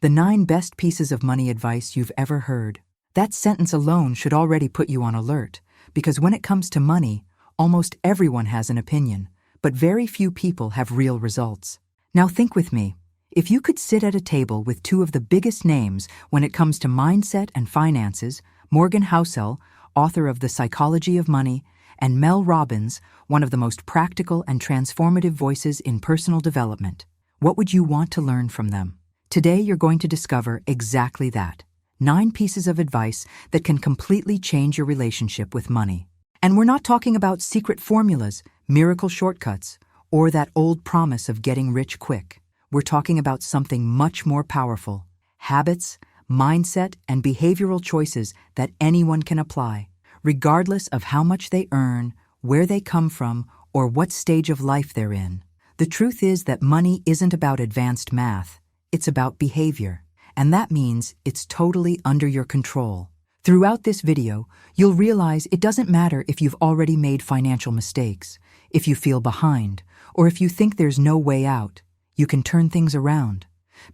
The 9 best pieces of money advice you've ever heard. That sentence alone should already put you on alert, because when it comes to money, almost everyone has an opinion, but very few people have real results. Now think with me. If you could sit at a table with 2 of the biggest names when it comes to mindset and finances, Morgan Housel, author of The Psychology of Money, and Mel Robbins, one of the most practical and transformative voices in personal development, what would you want to learn from them? Today you're going to discover exactly that. 9 pieces of advice that can completely change your relationship with money. And we're not talking about secret formulas, miracle shortcuts, or that old promise of getting rich quick. We're talking about something much more powerful: habits, mindset, and behavioral choices that anyone can apply, regardless of how much they earn, where they come from, or what stage of life they're in. The truth is that money isn't about advanced math, it's about behavior, and that means it's totally under your control. Throughout this video, you'll realize it doesn't matter if you've already made financial mistakes, if you feel behind, or if you think there's no way out. You can turn things around.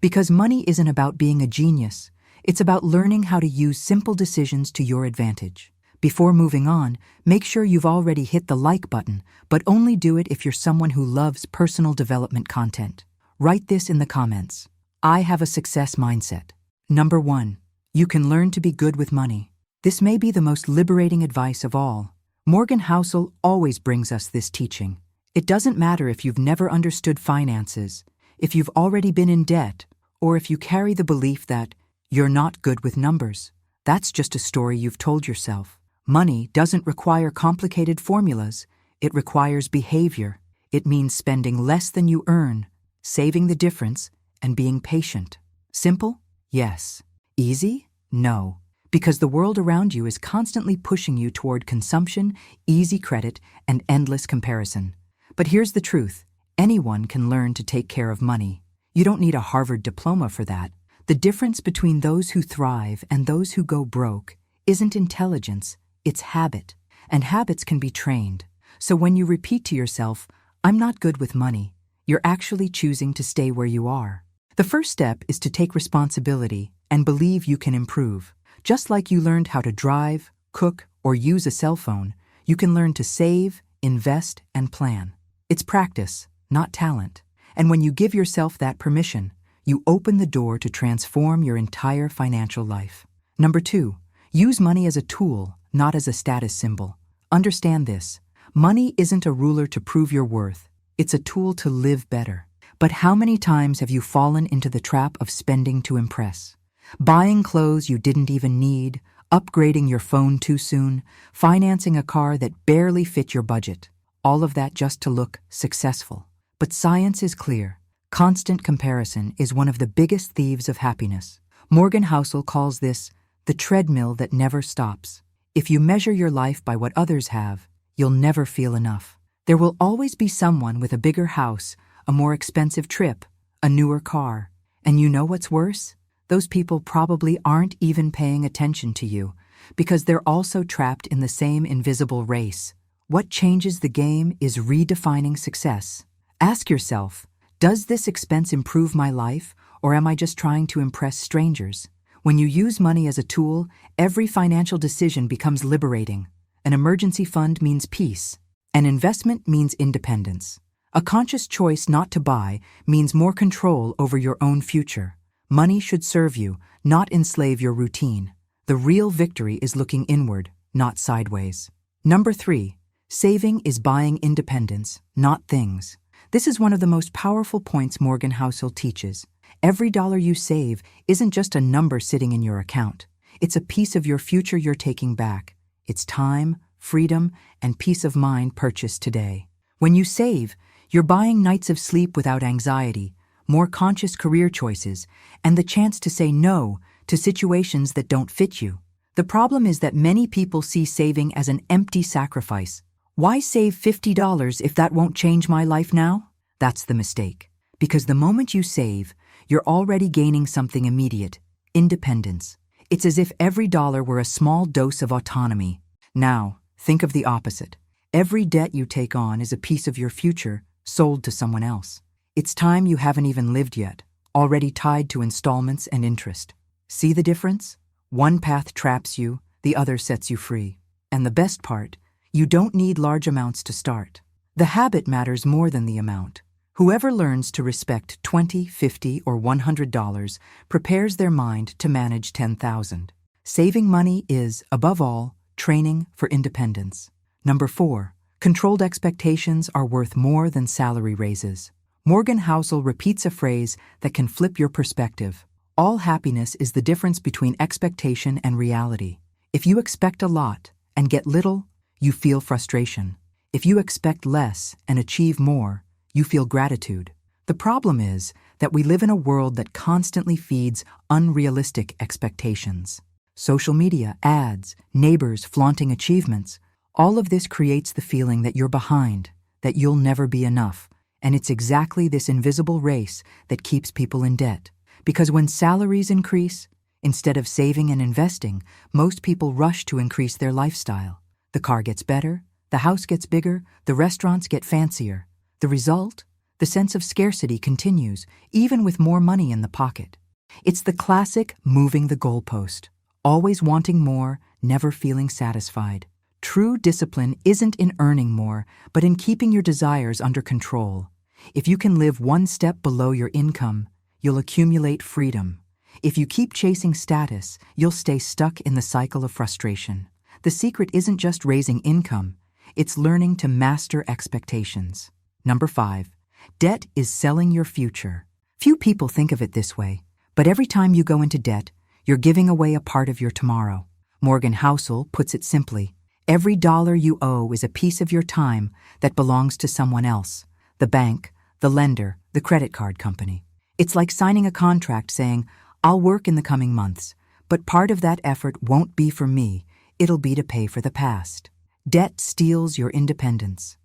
Because money isn't about being a genius, it's about learning how to use simple decisions to your advantage. Before moving on, make sure you've already hit the like button, but only do it if you're someone who loves personal development content. Write this in the comments. I have a success mindset. Number 1. You can learn to be good with money. This may be the most liberating advice of all. Morgan Housel always brings us this teaching. It doesn't matter if you've never understood finances, if you've already been in debt, or if you carry the belief that you're not good with numbers. That's just a story you've told yourself. Money doesn't require complicated formulas. It requires behavior. It means spending less than you earn, saving the difference, and being patient. Simple? Yes. Easy? No. Because the world around you is constantly pushing you toward consumption, easy credit, and endless comparison. But here's the truth. Anyone can learn to take care of money. You don't need a Harvard diploma for that. The difference between those who thrive and those who go broke isn't intelligence, it's habit. And habits can be trained. So when you repeat to yourself, "I'm not good with money," you're actually choosing to stay where you are. The first step is to take responsibility and believe you can improve. Just like you learned how to drive, cook, or use a cell phone, you can learn to save, invest, and plan. It's practice, not talent. And when you give yourself that permission, you open the door to transform your entire financial life. Number 2, use money as a tool, not as a status symbol. Understand this. Money isn't a ruler to prove your worth. It's a tool to live better. But how many times have you fallen into the trap of spending to impress? Buying clothes you didn't even need, upgrading your phone too soon, financing a car that barely fit your budget. All of that just to look successful. But science is clear. Constant comparison is one of the biggest thieves of happiness. Morgan Housel calls this the treadmill that never stops. If you measure your life by what others have, you'll never feel enough. There will always be someone with a bigger house, a more expensive trip, a newer car. And you know what's worse? Those people probably aren't even paying attention to you, because they're also trapped in the same invisible race. What changes the game is redefining success. Ask yourself, does this expense improve my life, or am I just trying to impress strangers? When you use money as a tool, every financial decision becomes liberating. An emergency fund means peace. An investment means independence. A conscious choice not to buy means more control over your own future. Money should serve you, not enslave your routine. The real victory is looking inward, not sideways. Number 3, saving is buying independence, not things. This is one of the most powerful points Morgan Housel teaches. Every dollar you save isn't just a number sitting in your account. It's a piece of your future you're taking back. It's time, freedom, and peace of mind purchased today. When you save, you're buying nights of sleep without anxiety, more conscious career choices, and the chance to say no to situations that don't fit you. The problem is that many people see saving as an empty sacrifice. Why save $50 if that won't change my life now? That's the mistake. Because the moment you save, you're already gaining something immediate: independence. It's as if every dollar were a small dose of autonomy. Now, think of the opposite. Every debt you take on is a piece of your future sold to someone else. It's time you haven't even lived yet, already tied to installments and interest. See the difference? One path traps you, the other sets you free. And the best part, you don't need large amounts to start. The habit matters more than the amount. Whoever learns to respect $20, $50, or $100 prepares their mind to manage 10,000. Saving money is, above all, training for independence. Number 4. Controlled expectations are worth more than salary raises. Morgan Housel repeats a phrase that can flip your perspective. All happiness is the difference between expectation and reality. If you expect a lot and get little, you feel frustration. If you expect less and achieve more, you feel gratitude. The problem is that we live in a world that constantly feeds unrealistic expectations. Social media, ads, neighbors flaunting achievements, all of this creates the feeling that you're behind, that you'll never be enough. And it's exactly this invisible race that keeps people in debt. Because when salaries increase, instead of saving and investing, most people rush to increase their lifestyle. The car gets better, the house gets bigger, the restaurants get fancier. The result? The sense of scarcity continues, even with more money in the pocket. It's the classic moving the goalpost, always wanting more, never feeling satisfied. True discipline isn't in earning more, but in keeping your desires under control. If you can live one step below your income, you'll accumulate freedom. If you keep chasing status, you'll stay stuck in the cycle of frustration. The secret isn't just raising income, it's learning to master expectations. Number 5. Debt is selling your future. Few people think of it this way, but every time you go into debt, you're giving away a part of your tomorrow. Morgan Housel puts it simply, every dollar you owe is a piece of your time that belongs to someone else, the bank, the lender, the credit card company. It's like signing a contract saying, I'll work in the coming months, but part of that effort won't be for me, it'll be to pay for the past. Debt steals your independence.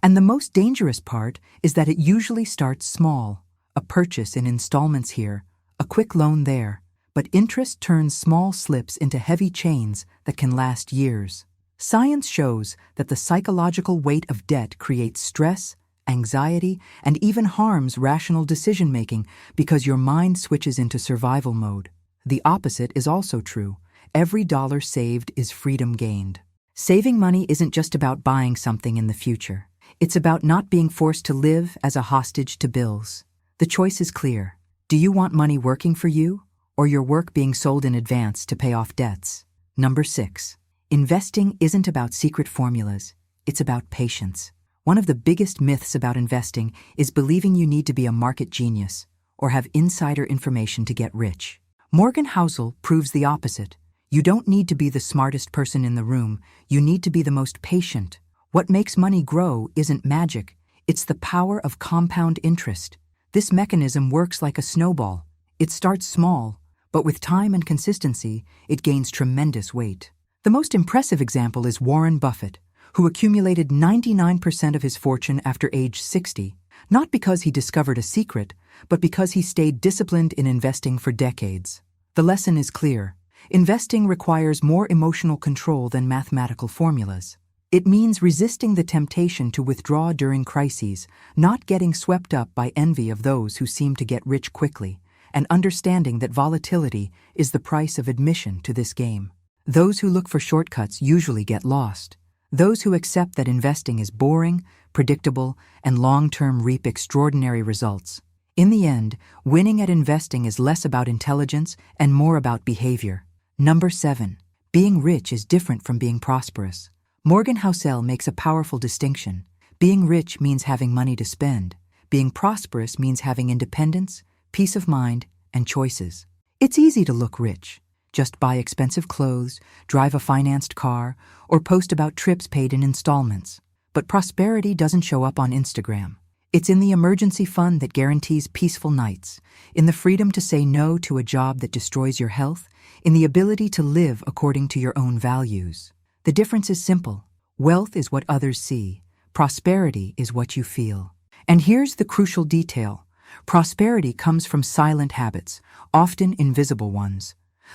And the most dangerous part is that it usually starts small, a purchase in installments here, a quick loan there, but interest turns small slips into heavy chains that can last years. Science shows that the psychological weight of debt creates stress, anxiety, and even harms rational decision-making because your mind switches into survival mode. The opposite is also true. Every dollar saved is freedom gained. Saving money isn't just about buying something in the future. It's about not being forced to live as a hostage to bills. The choice is clear. Do you want money working for you, or your work being sold in advance to pay off debts? Number 6. Investing isn't about secret formulas. It's about patience. One of the biggest myths about investing is believing you need to be a market genius or have insider information to get rich. Morgan Housel proves the opposite. You don't need to be the smartest person in the room, you need to be the most patient. What makes money grow isn't magic, it's the power of compound interest. This mechanism works like a snowball. It starts small, but with time and consistency, it gains tremendous weight. The most impressive example is Warren Buffett, who accumulated 99% of his fortune after age 60, not because he discovered a secret, but because he stayed disciplined in investing for decades. The lesson is clear. Investing requires more emotional control than mathematical formulas. It means resisting the temptation to withdraw during crises, not getting swept up by envy of those who seem to get rich quickly, and understanding that volatility is the price of admission to this game. Those who look for shortcuts usually get lost. Those who accept that investing is boring, predictable, and long-term reap extraordinary results. In the end, winning at investing is less about intelligence and more about behavior. Number 7. Being rich is different from being prosperous. Morgan Housel makes a powerful distinction. Being rich means having money to spend. Being prosperous means having independence, peace of mind, and choices. It's easy to look rich. Just buy expensive clothes, drive a financed car, or post about trips paid in installments. But prosperity doesn't show up on Instagram. It's in the emergency fund that guarantees peaceful nights, in the freedom to say no to a job that destroys your health, in the ability to live according to your own values. The difference is simple. Wealth is what others see. Prosperity is what you feel. And here's the crucial detail. Prosperity comes from silent habits, often invisible ones.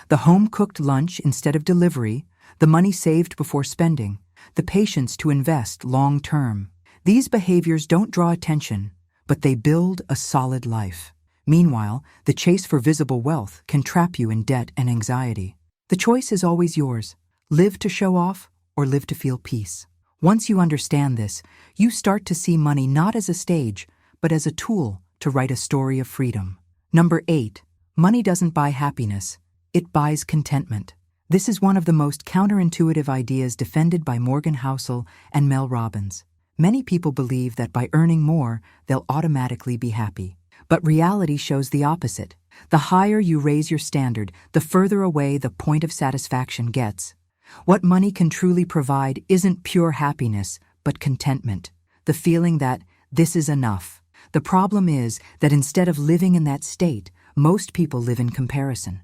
The home-cooked lunch instead of delivery, the money saved before spending, the patience to invest long-term. These behaviors don't draw attention, but they build a solid life. Meanwhile, the chase for visible wealth can trap you in debt and anxiety. The choice is always yours. Live to show off or live to feel peace. Once you understand this, you start to see money not as a stage, but as a tool to write a story of freedom. Number 8. Money doesn't buy happiness, it buys contentment. This is one of the most counterintuitive ideas defended by Housel and Mel Robbins. Many people believe that by earning more, they'll automatically be happy. But reality shows the opposite. The higher you raise your standard, the further away the point of satisfaction gets. What money can truly provide isn't pure happiness, but contentment. The feeling that this is enough. The problem is that instead of living in that state, most people live in comparison.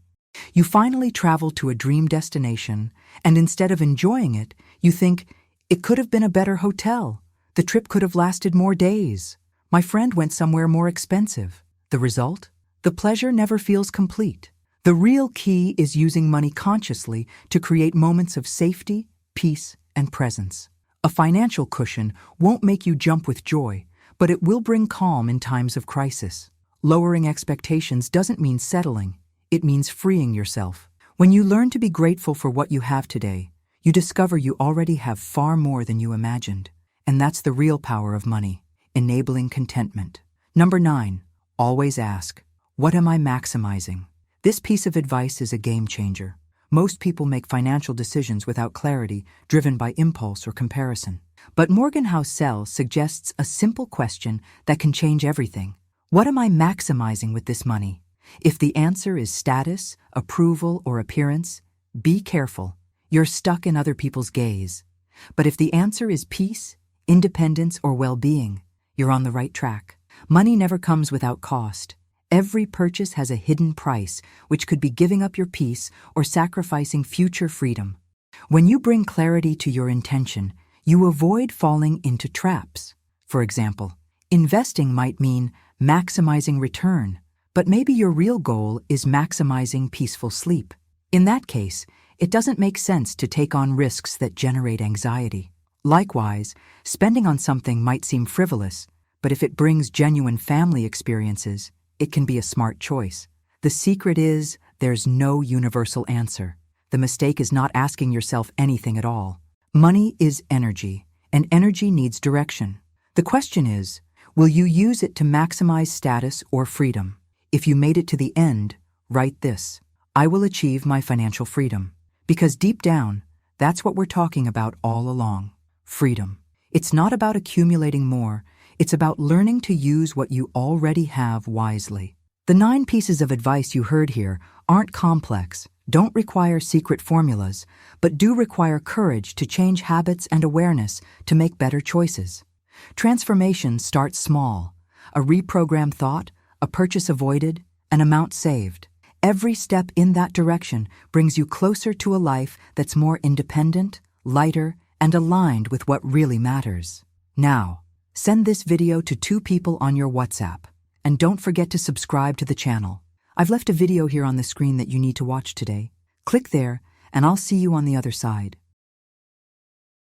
You finally travel to a dream destination, and instead of enjoying it, you think, it could have been a better hotel. The trip could have lasted more days. My friend went somewhere more expensive. The result? The pleasure never feels complete. The real key is using money consciously to create moments of safety, peace, and presence. A financial cushion won't make you jump with joy, but it will bring calm in times of crisis. Lowering expectations doesn't mean settling. It means freeing yourself. When you learn to be grateful for what you have today, you discover you already have far more than you imagined. And that's the real power of money, enabling contentment. Number 9. Always ask, what am I maximizing? This piece of advice is a game changer. Most people make financial decisions without clarity, driven by impulse or comparison. But Housel suggests a simple question that can change everything. What am I maximizing with this money? If the answer is status, approval, or appearance, be careful. You're stuck in other people's gaze. But if the answer is peace, independence, or well-being, you're on the right track. Money never comes without cost. Every purchase has a hidden price, which could be giving up your peace or sacrificing future freedom. When you bring clarity to your intention, you avoid falling into traps. For example, investing might mean maximizing return, but maybe your real goal is maximizing peaceful sleep. In that case, it doesn't make sense to take on risks that generate anxiety. Likewise, spending on something might seem frivolous, but if it brings genuine family experiences, it can be a smart choice. The secret is there's no universal answer. The mistake is not asking yourself anything at all. Money is energy, and energy needs direction. The question is, will you use it to maximize status or freedom? If you made it to the end, write this: I will achieve my financial freedom. Because deep down, that's what we're talking about all along. Freedom. It's not about accumulating more, it's about learning to use what you already have wisely. The 9 pieces of advice you heard here aren't complex, don't require secret formulas, but do require courage to change habits and awareness to make better choices. Transformation starts small. A reprogrammed thought, a purchase avoided, an amount saved. Every step in that direction brings you closer to a life that's more independent, lighter, and aligned with what really matters. Now, send this video to 2 people on your WhatsApp. And don't forget to subscribe to the channel. I've left a video here on the screen that you need to watch today. Click there, and I'll see you on the other side.